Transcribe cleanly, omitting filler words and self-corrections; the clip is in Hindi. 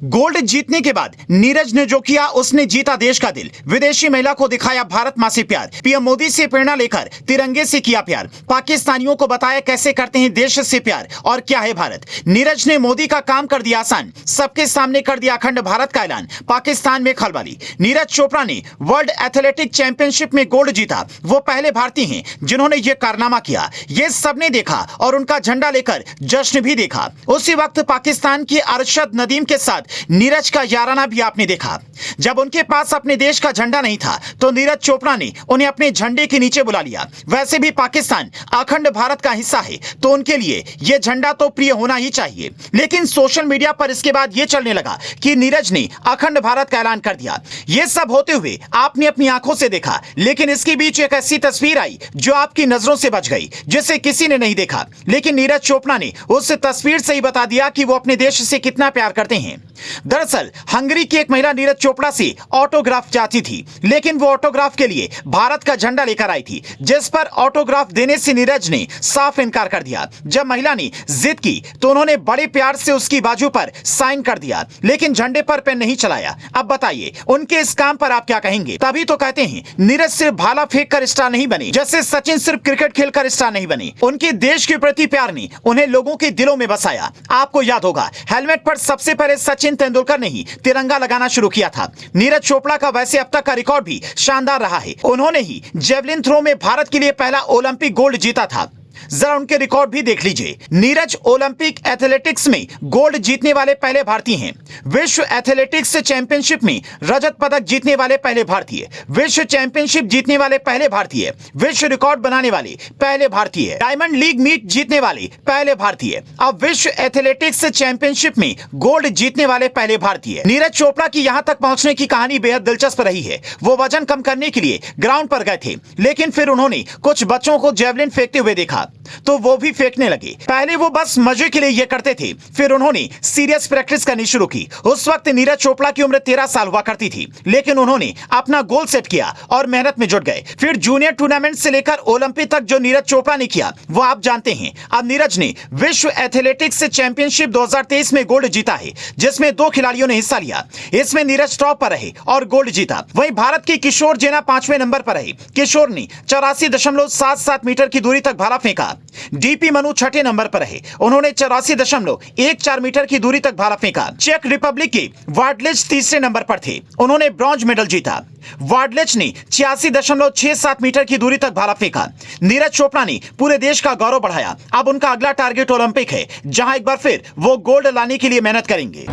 गोल्ड जीतने के बाद नीरज ने जो किया, उसने जीता देश का दिल। विदेशी महिला को दिखाया भारत मां से प्यार। पीएम मोदी से प्रेरणा लेकर तिरंगे से किया प्यार। पाकिस्तानियों को बताया कैसे करते हैं देश से प्यार और क्या है भारत। नीरज ने मोदी का काम कर दिया आसान, सबके सामने कर दिया अखंड भारत का ऐलान। पाकिस्तान में खलबली। नीरज चोपड़ा ने वर्ल्ड एथलेटिक चैंपियनशिप में गोल्ड जीता। वो पहले भारतीय हैं जिन्होंने ये कारनामा किया। ये सबने देखा और उनका झंडा लेकर जश्न भी देखा। उसी वक्त पाकिस्तान की अरशद नदीम के साथ नीरज का याराना भी आपने देखा। जब उनके पास अपने देश का झंडा नहीं था तो नीरज चोपड़ा ने उन्हें अपने झंडे के नीचे बुला लिया। वैसे भी पाकिस्तान अखंड भारत का हिस्सा है तो उनके लिए यह झंडा तो प्रिय होना ही चाहिए। लेकिन सोशल मीडिया पर इसके बाद यह चलने लगा कि नीरज ने अखंड भारत का ऐलान कर दिया। यह सब होते हुए आपने अपनी आंखों से देखा, लेकिन इसके बीच एक ऐसी तस्वीर आई जो आपकी नजरों से बच गई, जिसे किसी ने नहीं देखा। लेकिन नीरज चोपड़ा ने उस तस्वीर से ही बता दिया कि वो अपने देश से कितना प्यार करते हैं। दरअसल हंगरी की एक महिला नीरज चोपड़ा से ऑटोग्राफ चाहती थी, लेकिन वो ऑटोग्राफ के लिए भारत का झंडा लेकर आई थी, जिस पर ऑटोग्राफ देने से नीरज ने साफ इनकार कर दिया। जब महिला ने जिद की तो उन्होंने बड़े प्यार से उसकी बाजू पर साइन कर दिया, लेकिन झंडे पर पेन नहीं चलाया। अब बताइए उनके इस काम पर आप क्या कहेंगे। तभी तो कहते हैं नीरज सिर्फ भाला फेंक कर स्टार नहीं बने, जैसे सचिन सिर्फ क्रिकेट खेलकर स्टार नहीं बने। उनके देश के प्रति प्यार ने उन्हें लोगों के दिलों में बसाया। आपको याद होगा हेलमेट पर सबसे पहले सचिन तेंदुलकर ने ही तिरंगा लगाना शुरू किया था। नीरज चोपड़ा का वैसे अब तक का रिकॉर्ड भी शानदार रहा है। उन्होंने ही जेवलिन थ्रो में भारत के लिए पहला ओलंपिक गोल्ड जीता था। जरा उनके रिकॉर्ड भी देख लीजिए। नीरज ओलंपिक एथलेटिक्स में गोल्ड जीतने वाले पहले भारतीय हैं। विश्व एथलेटिक्स चैंपियनशिप में रजत पदक जीतने वाले पहले भारतीय, विश्व चैंपियनशिप जीतने वाले पहले भारतीय, विश्व रिकॉर्ड बनाने वाले पहले भारतीय, डायमंड लीग मीट जीतने वाले पहले भारतीय, अब विश्व एथलेटिक्स चैंपियनशिप में गोल्ड जीतने वाले पहले भारतीय। नीरज चोपड़ा की यहां तक पहुंचने की कहानी बेहद दिलचस्प रही है। वो वजन कम करने के लिए ग्राउंड पर गए थे, लेकिन फिर उन्होंने कुछ बच्चों को जेवलिन फेंकते हुए देखा तो वो भी फेंकने लगे। पहले वो बस मजे के लिए ये करते थे, फिर उन्होंने सीरियस प्रैक्टिस करनी शुरू की। उस वक्त नीरज चोपड़ा की उम्र 13 साल हुआ करती थी, लेकिन उन्होंने अपना गोल सेट किया और मेहनत में जुट गए। फिर जूनियर टूर्नामेंट से लेकर ओलंपिक तक जो नीरज चोपड़ा ने किया वो आप जानते हैं। अब नीरज ने विश्व एथलेटिक्स चैंपियनशिप 2023 में गोल्ड जीता है, जिसमें 2 खिलाड़ियों ने हिस्सा लिया। इसमें नीरज टॉप पर रहे और गोल्ड जीता। वहीं भारत के किशोर जेना 5वें नंबर पर रहे। किशोर ने 84.77 मीटर की दूरी तक भाला फेंका। डीपी मनु 6ठे नंबर पर रहे। उन्होंने 84.14 मीटर की दूरी तक भाला फेंका। चेक रिपब्लिक के वार्डलेच 3रे नंबर पर थे। उन्होंने ब्रॉन्ज मेडल जीता। वार्डलेच ने 86.67 मीटर की दूरी तक भाला फेंका। नीरज चोपड़ा ने पूरे देश का गौरव बढ़ाया। अब उनका अगला टारगेट ओलंपिक है, जहां एक बार फिर वो गोल्ड लाने के लिए मेहनत करेंगे।